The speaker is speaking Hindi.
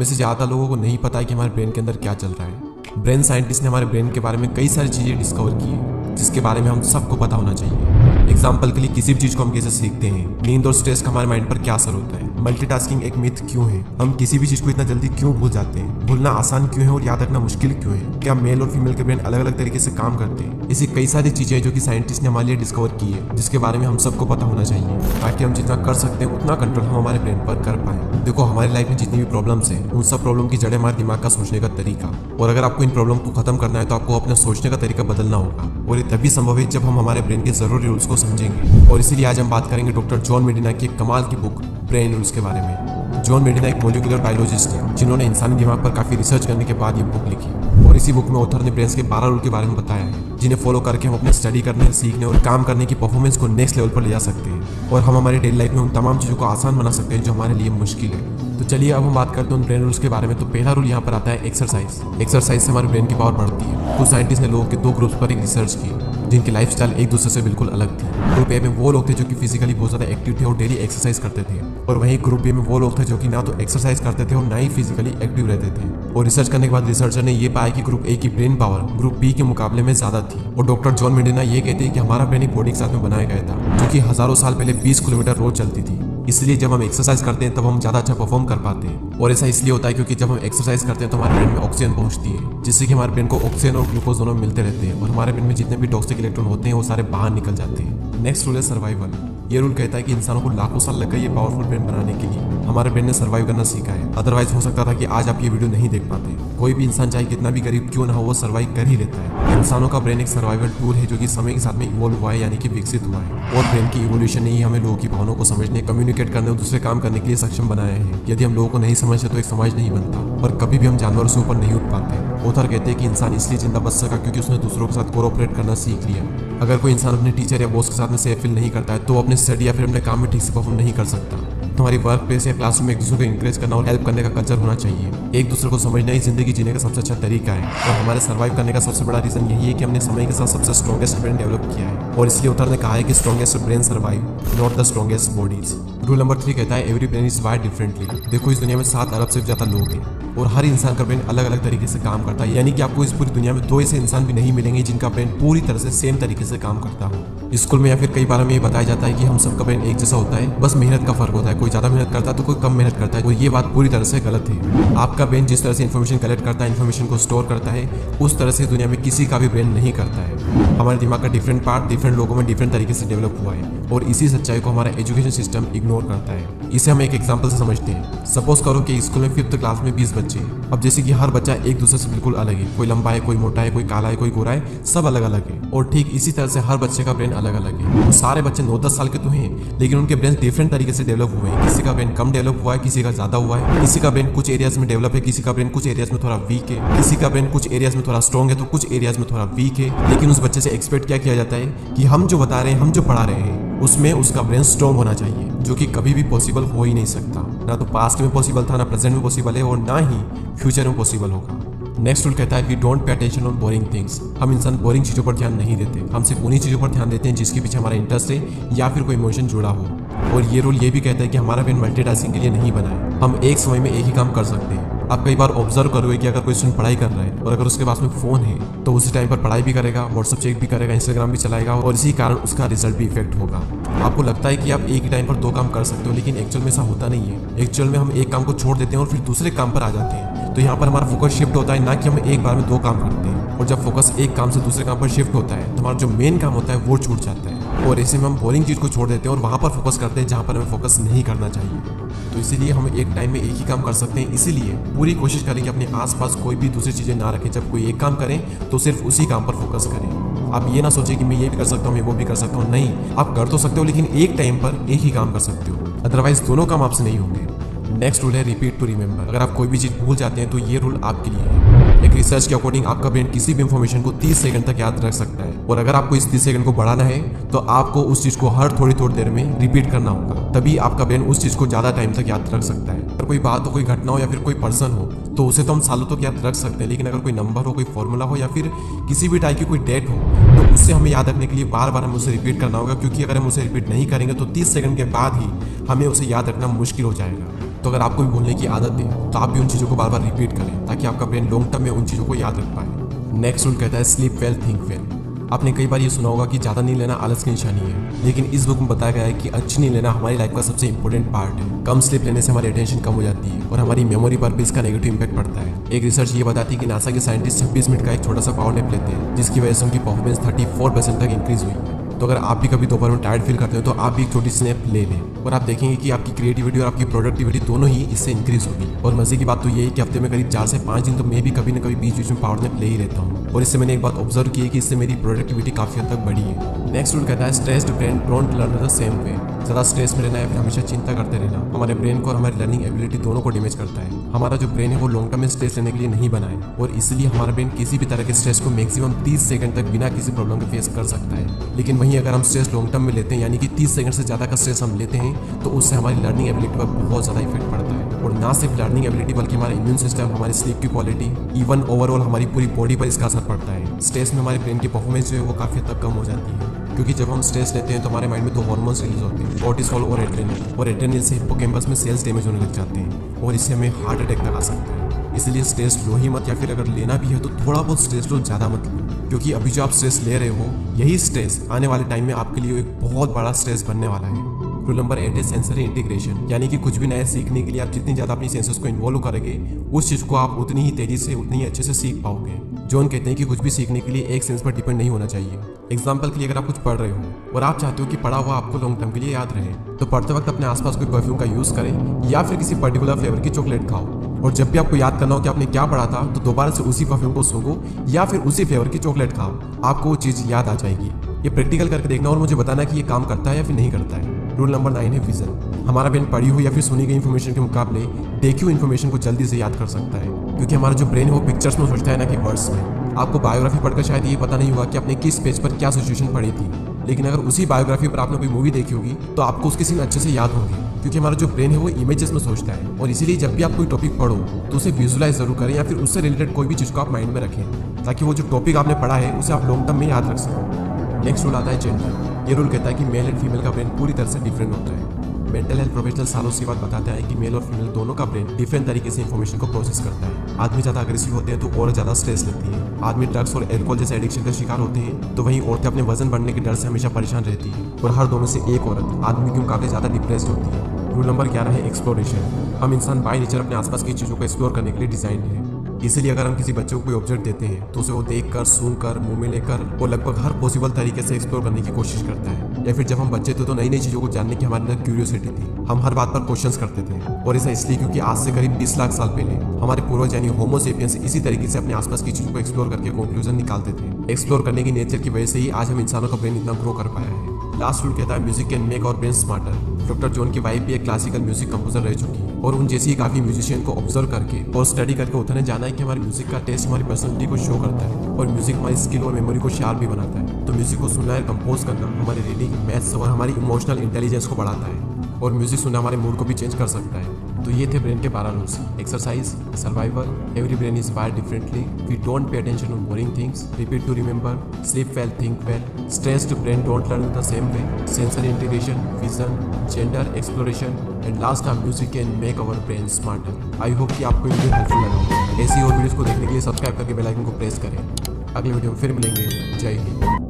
में से ज़्यादा लोगों को नहीं पता है कि हमारे ब्रेन के अंदर क्या चल रहा है। ब्रेन साइंटिस्ट ने हमारे ब्रेन के बारे में कई सारी चीज़ें डिस्कवर की है जिसके बारे में हम सबको पता होना चाहिए। एग्जाम्पल के लिए किसी भी चीज़ को हम कैसे सीखते हैं, नींद और स्ट्रेस का हमारे माइंड पर क्या असर होता है, मल्टीटास्किंग एक मिथ क्यों है, हम किसी भी चीज़ को इतना जल्दी क्यों भूल जाते हैं, भूलना आसान क्यों है और याद रखना मुश्किल क्यों है, क्या मेल और फीमेल के ब्रेन अलग अलग तरीके से काम करते हैं। ऐसी कई सारी चीज़ें हैं जो कि साइंटिस्ट ने हमारे लिए डिस्कवर की है जिसके बारे में हम सबको पता होना चाहिए ताकि हम जितना कर सकते हैं उतना कंट्रोल हम हमारे ब्रेन पर कर पाए। देखो, हमारी लाइफ में जितनी भी प्रॉब्लम्स हैं उन सब प्रॉब्लम की जड़ हमारे दिमाग का सोचने का तरीका, और अगर आपको इन प्रॉब्लम को खत्म करना है तो आपको अपना सोचने का तरीका बदलना होगा, और ये तभी संभव है जब हम हमारे ब्रेन के जरूरी रूल्स को समझेंगे। और इसीलिए आज हम बात करेंगे डॉक्टर जॉन मेडिना की एक कमाल की बुक ब्रेन रूल्स के बारे में। जॉन मेडिना एक मॉलिक्यूलर बायोलॉजिस्ट है जिन्होंने इंसानी दिमाग पर काफी रिसर्च करने के बाद ये बुक लिखी, और इसी बुक में ऑथर ने ब्रेन के 12 रूल के बारे में बताया है जिन्हें फॉलो करके हम अपने स्टडी करने, सीखने और काम करने की परफॉर्मेंस को नेक्स्ट लेवल पर ले जा सकते हैं, और हम हमारी डेली लाइफ में उन तमाम चीज़ों को आसान बना सकते हैं जो हमारे लिए मुश्किल है। तो चलिए अब हम बात करते हैं उन ब्रेन रूल्स के बारे में। तो पहला रूल यहाँ पर आता है एक्सरसाइज। एक्सरसाइज से हमारे ब्रेन की पावर बढ़ती है। कुछ साइंटिस्ट ने लोगों के 2 ग्रुप्स पर एक रिसर्च की जिनकी लाइफस्टाइल एक दूसरे से बिल्कुल अलग थी। ग्रुप ए में वो लोग थे जो कि फिजिकली बहुत ज़्यादा एक्टिव थे और डेली एक्सरसाइज करते थे, और वहीं ग्रुप बी में वो लोग थे जो कि ना तो एक्सरसाइज करते थे और ना ही फिजिकली एक्टिव रहते थे। और रिसर्च करने के बाद रिसर्चर ने ये पाया कि ग्रुप ए की ब्रेन पावर ग्रुप बी के मुकाबले में ज़्यादा थी। और डॉक्टर जॉन मेडिना ये कहते हैं कि हमारा ब्रेन एक बॉडी के साथ में बनाया गया था जो कि हज़ारों साल पहले 20 किलोमीटर रोज चलती थी। इसलिए जब हम एक्सरसाइज करते हैं तब हम ज़्यादा अच्छा परफॉर्म कर पाते हैं, और ऐसा इसलिए होता है क्योंकि जब हम एक्सरसाइज करते हैं तो हमारे ब्रेन में ऑक्सीजन पहुंचती है जिससे कि हमारे ब्रेन को ऑक्सीजन और ग्लूकोज दोनों मिलते रहते हैं, और हमारे ब्रेन में जितने भी टॉक्सिक इलेक्ट्रॉन होते हैं वो सारे बाहर निकल जाते हैं। नेक्स्ट रूल है सर्वाइवल। ये रूल कहता है कि इंसानों को लाखों साल लग गए ये पावरफुल ब्रेन बनाने के लिए। हमारे ब्रेन ने सर्वाइव करना सीखा है, अदरवाइज हो सकता था कि आज आप ये वीडियो नहीं देख पाते। कोई भी इंसान चाहे कितना भी गरीब क्यों ना हो वो सर्वाइव कर ही लेता है। इंसानों का ब्रेन एक सर्वाइवल टूल है जो कि समय के साथ में इवॉल्व हुआ है, यानी कि विकसित हुआ है, और ब्रेन की इवोल्यूशन ने ही हमें लोगों की भावनाओं को समझने, कम्युनिकेट करने और दूसरे काम करने के लिए सक्षम बनाया है। यदि हम लोगों को नहीं समझते तो एक समाज नहीं बनता, और कभी भी हम जानवरों से ऊपर नहीं उठ पाते। ऑथर कहते हैं कि इंसान इसलिए जिंदा बच सका क्योंकि उसने दूसरों के साथ कोऑपरेट करना सीख लिया। अगर कोई इंसान अपने टीचर या बॉस के साथ में सेफ फील नहीं करता है तो वो अपने स्टडी या फिर अपने काम में ठीक से परफॉर्म नहीं कर सकता। तुम्हारी वर्क प्लेस या क्लासरूम में एक दूसरे को इंकरेज करना और हेल्प करने का कल्चर होना चाहिए। एक दूसरे को समझना ही जिंदगी जीने का सबसे अच्छा तरीका है, और हमारे सर्वाइव करने का सबसे बड़ा रीजन यही है कि हमने समय के साथ सबसे स्ट्रॉन्गेस्ट ब्रेन डेवलप किया है, और इसलिए ऑथर ने कहा है कि strongest brain survive, not the strongest bodies. Rule number 3 कहता है every brain is wired differently. देखो, इस दुनिया में 7 अरब से ज्यादा लोग हैं और हर इंसान का ब्रेन अलग अलग तरीके से काम करता है, यानी कि आपको इस पूरी दुनिया में 2 ऐसे इंसान भी नहीं मिलेंगे जिनका ब्रेन पूरी तरह से सेम तरीके से काम करता हो। स्कूल में या फिर कई बार हमें ये बताया जाता है कि हम सबका ब्रेन एक जैसा होता है, बस मेहनत का फर्क होता है। कोई ज्यादा मेहनत करता है तो कोई कम मेहनत करता है, और ये बात पूरी तरह से गलत है। आपका ब्रेन जिस तरह से इन्फॉर्मेशन कलेक्ट करता है, इन्फॉर्मेशन को स्टोर करता है, उस तरह से दुनिया में किसी का भी ब्रेन नहीं करता है। हमारे दिमाग का डिफरेंट पार्ट डिफरेंट लोगों में डिफरेंट तरीके से डेवलप हुआ है, और इसी सच्चाई को हमारा एजुकेशन सिस्टम इग्नोर करता है। इसे हम एक एग्जाम्पल से समझते हैं। सपोज करो कि स्कूल में 5th क्लास में 20 बच्चे हैं। अब जैसे कि हर बच्चा एक दूसरे से बिल्कुल अलग है, कोई लंबा है, कोई मोटा है, कोई काला है, कोई गोरा है, सब अलग अलग है, और ठीक इसी तरह से हर बच्चे का ब्रेन अलग अलग है। वो सारे बच्चे 9-10 साल के तो हैं, लेकिन उनके ब्रेन डिफरेंट तरीके से डेवलप हुए हैं। किसी का ब्रेन कम डेवलप हुआ है, किसी का ज्यादा हुआ है, किसी का ब्रेन कुछ एरियाज में डेवलप है, किसी का ब्रेन कुछ एरियाज में थोड़ा वीक है, किसी का ब्रेन कुछ एरियाज में थोड़ा स्ट्रॉन्ग है तो कुछ एरियाज में थोड़ा वीक है। लेकिन उस बच्चे से एक्सपेक्ट क्या किया जाता है कि हम जो बता रहे हैं, हम जो पढ़ा रहे हैं, उसमें उसका ब्रेन स्ट्रॉन्ग होना चाहिए, जो कि कभी भी पॉसिबल हो ही नहीं सकता। ना तो पास्ट में पॉसिबल था, ना प्रेजेंट में पॉसिबल है, और ना ही फ्यूचर में पॉसिबल होगा। नेक्स्ट रूल कहता है we don't pay attention on boring things. हम इंसान बोरिंग चीज़ों पर ध्यान नहीं देते, हम सिर्फ उन्हीं चीज़ों पर ध्यान देते हैं जिसके पीछे हमारा इंटरेस्ट है या फिर कोई इमोशन जुड़ा हो। और ये रूल ये भी कहता है कि हमारा ब्रेन मल्टीटास्किंग के लिए नहीं बना है। हम एक समय में एक ही काम कर सकते हैं। आप कई बार ऑब्जर्व करोगे कि अगर कोई स्टूडेंट पढ़ाई कर रहा है और अगर उसके पास में फ़ोन है तो उसी टाइम पर पढ़ाई भी करेगा, व्हाट्सएप चेक भी करेगा, इंस्टाग्राम भी चलाएगा, और इसी कारण उसका रिजल्ट भी इफेक्ट होगा। आपको लगता है कि आप एक ही टाइम पर 2 काम कर सकते हो, लेकिन एक्चुअल में ऐसा होता नहीं है। एक्चुअल में हम एक काम को छोड़ देते हैं और फिर दूसरे काम पर आ जाते हैं। तो यहाँ पर हमारा फोकस शिफ्ट होता है, ना कि हम एक बार में 2 काम करते हैं। और जब फोकस एक काम से दूसरे काम पर शिफ्ट होता है तो हमारा जो मेन काम होता है वो छूट जाता है, और ऐसे में हम बोरिंग चीज़ को छोड़ देते हैं और वहाँ पर फोकस करते हैं जहाँ पर हमें फोकस नहीं करना चाहिए। तो इसीलिए हम एक टाइम में एक ही काम कर सकते हैं। इसीलिए पूरी कोशिश करें कि अपने आसपास कोई भी दूसरी चीज़ें ना रखें। जब कोई एक काम करें तो सिर्फ उसी काम पर फोकस करें। आप ये ना सोचें कि मैं ये भी कर सकता हूँ, मैं वो भी कर सकता हूँ। नहीं, आप कर तो सकते हो, लेकिन एक टाइम पर एक ही काम कर सकते हो, अदरवाइज दोनों काम आपसे नहीं होंगे। नेक्स्ट रूल है रिपीट टू रिमेंबर। अगर आप कोई भी चीज़ भूल जाते हैं तो ये रूल आपके लिए है। एक रिसर्च के अकॉर्डिंग आपका ब्रेन किसी भी इंफॉर्मेशन को 30 सेकंड तक याद रख सकता है, और अगर आपको इस 30 सेकंड को बढ़ाना है तो आपको उस चीज़ को हर थोड़ी देर में रिपीट करना होगा, तभी आपका ब्रेन उस चीज़ को ज़्यादा टाइम तक याद रख सकता है। अगर कोई बात हो, कोई घटना हो या फिर कोई पर्सन हो तो उसे तो हम सालों तक याद रख सकते हैं, लेकिन अगर कोई नंबर हो, कोई फॉर्मूला हो या फिर किसी भी टाइप की कोई डेट हो तो उससे हमें याद रखने के लिए बार बार हमें उसे रिपीट करना होगा, क्योंकि अगर हम उसे रिपीट नहीं करेंगे तो 30 सेकंड के बाद ही हमें उसे याद रखना मुश्किल हो जाएगा। तो अगर आपको भी भूलने की आदत है तो आप भी उन चीज़ों को बार बार रिपीट करें ताकि आपका ब्रेन लॉन्ग टर्म में उन चीज़ों को याद रख पाए। नेक्स्ट रूल कहता है स्लीप वेल थिंक वेल। आपने कई बार ये सुना होगा कि ज़्यादा नींद लेना आलस की निशानी है, लेकिन इस बुक में बताया गया है कि अच्छी नींद लेना हमारी लाइफ का सबसे इंपॉर्टेंट पार्ट है। कम स्लीप लेने से हमारी अटेंशन कम हो जाती है और हमारी मेमोरी पर भी इसका नेगेटिव इंपैक्ट पड़ता है। एक रिसर्च ये बताती है कि नासा के साइंटिस्ट 26 मिनट का एक छोटा सा पावर नैप लेते हैं, जिसकी वजह से उनकी परफॉर्मेंस 34% तक इंक्रीज हुई है। तो अगर आप भी कभी दोपहर में टायर्ड फील करते हो तो आप भी एक छोटी सी नैप ले लें और आप देखेंगे कि आपकी क्रिएटिविटी और आपकी प्रोडक्टिविटी दोनों ही इससे इंक्रीज होगी। और मजे की बात तो ये है कि हफ्ते में करीब 4 से 5 दिन तो मैं भी कभी न कभी बीच बीच में पावर नैप ले ही रहता हूँ और इससे मैंने एक बात ऑब्जर्व की है कि इससे मेरी प्रोडक्टिविटी काफी हद तक बढ़ी है। नेक्स्ट रूल कहता है stressed brain don't learn the same वे। ज़्यादा स्ट्रेस में रहना या फिर हमेशा चिंता करते रहना हमारे ब्रेन को और हमारी लर्निंग एबिलिटी दोनों को डैमेज करता है। हमारा जो ब्रेन है वो लॉन्ग टर्म में स्ट्रेस लेने के लिए नहीं बना है और इसलिए हमारा ब्रेन किसी भी तरह के स्ट्रेस को मैक्सिमम 30 सेकंड तक बिना किसी प्रॉब्लम के फेस कर सकता है। लेकिन वहीं अगर हम स्ट्रेस लॉन्ग टर्म में लेते हैं, यानी कि 30 सेकंड से ज़्यादा का स्ट्रेस हम लेते हैं, तो उससे हमारी लर्निंग एबिलिटी पर बहुत ज़्यादा इफेक्ट पड़ता है। और ना सिर्फ लर्निंग एबिलिटी बल्कि हमारा इम्यून सिस्टम, हमारी स्लीप की क्वालिटी, इवन ओवरऑल हमारी पूरी बॉडी पर इसका असर पड़ता है। स्ट्रेस में हमारे ब्रेन की परफॉर्मेंस जो है वो काफ़ी हद तक कम हो जाती है, क्योंकि जब हम स्ट्रेस लेते हैं तो हमारे माइंड में 2 हार्मोन्स रिलीज होते हैं, कोर्टिसोल और एड्रेनलिन। और एड्रेनलिन से हिप्पोकैम्पस में सेल्स डैमेज होने लग जाते हैं और इससे हमें हार्ट अटैक तक आ सकता है। इसलिए स्ट्रेस लो ही मत, या फिर अगर लेना भी है तो थोड़ा बहुत स्ट्रेस लो, ज़्यादा मत लो, क्योंकि अभी जो आप स्ट्रेस ले रहे हो यही स्ट्रेस आने वाले टाइम में आपके लिए एक बहुत बड़ा स्ट्रेस बनने वाला है। रूल नंबर 8 है सेंसरी इंटीग्रेशन, यानी कि कुछ भी नया सीखने के लिए आप जितनी ज़्यादा अपनी सेंसर्स को इन्वॉल्व करेंगे उस चीज़ को आप उतनी ही तेज़ी से उतनी ही अच्छे से सीख पाओगे। जॉन कहते हैं कि कुछ भी सीखने के लिए एक सेंस पर डिपेंड नहीं होना चाहिए। एग्जाम्पल के लिए अगर आप कुछ पढ़ रहे हो और आप चाहते हो कि पढ़ा हुआ आपको लॉन्ग टर्म के लिए याद रहे, तो पढ़ते वक्त अपने आसपास कोई परफ्यूम का यूज़ करें या फिर किसी पर्टिकुलर फ्लेवर की चॉकलेट खाओ, और जब भी आपको याद करना हो कि आपने क्या पढ़ा था तो दोबारा से उसी परफ्यूम को सूंघो या फिर उसी फ्लेवर की चॉकलेट खाओ, आपको वो चीज़ याद आ जाएगी। ये प्रैक्टिकल करके देखना और मुझे बताना कि ये काम करता है या फिर नहीं करता है। रूल नंबर 9 है विजन। हमारा ब्रेन पढ़ी हुई या फिर सुनी गई इन्फॉर्मेशन के मुकाबले देखी हुई इन्फॉर्मेशन को जल्दी से याद कर सकता है, क्योंकि हमारा जो ब्रेन है वो पिक्चर्स में सोचता है ना कि वर्ड्स में। आपको बायोग्राफी पढ़कर शायद ये पता नहीं हुआ कि आपने किस पेज पर क्या सिचुएशन पढ़ी थी, लेकिन अगर उसी बायोग्राफी पर आपने कोई मूवी देखी होगी तो आपको उसके सीन अच्छे से याद होंगे, क्योंकि हमारा जो ब्रेन है वो इमेजेस में सोचता है। और इसीलिए जब भी आप कोई टॉपिक पढ़ो तो उसे विजुलाइज जरूर करें या फिर उससे रिलेटेड कोई भी चीज़ को आप माइंड में रखें, ताकि वो जो टॉपिक आपने पढ़ा है उसे आप लॉन्ग टर्म में याद रख सकें। नेक्स्ट रूल आता है जेंडर। ये रूल कहता है कि मेल एंड फीमेल का ब्रेन पूरी तरह से डिफरेंट होता है। मेंटल हेल्थ प्रोफेशनल सालों से बात बताते हैं कि मेल और फीमेल दोनों का ब्रेन डिफरेंट तरीके से इन्फॉर्मेशन को प्रोसेस करता है। आदमी ज़्यादा अग्रेसिव होते हैं तो और ज़्यादा स्ट्रेस लेती है। आदमी ड्रग्स और एल्कोहल जैसे एडिक्शन का शिकार होते हैं, तो वहीं औरतें अपने वजन बढ़ने के डर से हमेशा परेशान रहती है। और हर 2 में से एक औरत आदमी के मुकाबले ज़्यादा डिप्रेस्ड होती है। रूल नंबर 11 है एक्सप्लोरेशन। हम इंसान बाय नेचर अपने आसपास की चीज़ों को एक्सप्लोर करने के लिए डिजाइन है। इसलिए अगर हम किसी बच्चे को कोई ऑब्जेक्ट देते हैं तो उसे वो देखकर, सुनकर, मुंह में लेकर वो लगभग हर पॉसिबल तरीके से एक्सप्लोर करने की कोशिश करता है। या फिर जब हम बच्चे थे तो नई नई चीज़ों को जानने की हमारे अंदर क्यूरियोसिटी थी, हम हर बात पर क्वेश्चंस करते थे। और ऐसा इसलिए क्योंकि आज से करीब 20 लाख साल पहले हमारे पूर्वज यानी होमो सेपियंस इसी तरीके से अपने आसपास की चीज़ों को एक्सप्लोर करके कंक्लूजन निकालते थे। एक्सप्लोर करने की नेचर की वजह से ही आज हम इंसानों का ब्रेन इतना ग्रो कर पाया है। लास्ट रूल कहता है music can make our brain smarter. Doctor John की वाइफ भी एक क्लासिकल म्यूजिक कंपोजर रह चुकी है और उन जैसी काफ़ी म्यूजिशियन को ऑब्जर्व करके और स्टडी करके उन्होंने जाना है कि हमारे म्यूजिक का टेस्ट हमारी पर्सनैलिटी को शो करता है और म्यूजिक हमारी स्किल और मेमोरी को शार्प भी बनाता है। तो म्यूजिक को सुनना और कंपोज करना हमारी रीडिंग, मैथ्स और हमारी इमोशनल इंटेलिजेंस को बढ़ाता है, और म्यूजिक सुनना हमारे मूड को भी चेंज कर सकता है। तो ये थे ब्रेन के 12 rules. Exercise, survival, every brain is wired differently, we don't pay attention on boring things, repeat to remember, sleep well, think well, stressed brain don't learn the same way, sensory integration, vision, gender, exploration and last time music can make our brain smarter. I hope कि आपको ये वीडियो हेल्पफुल लगा होगा। ऐसी और वीडियोस को देखने के लिए सब्सक्राइब करके बेल आइकन को प्रेस करें। अगले वीडियो में फिर मिलेंगे। जय हिंद।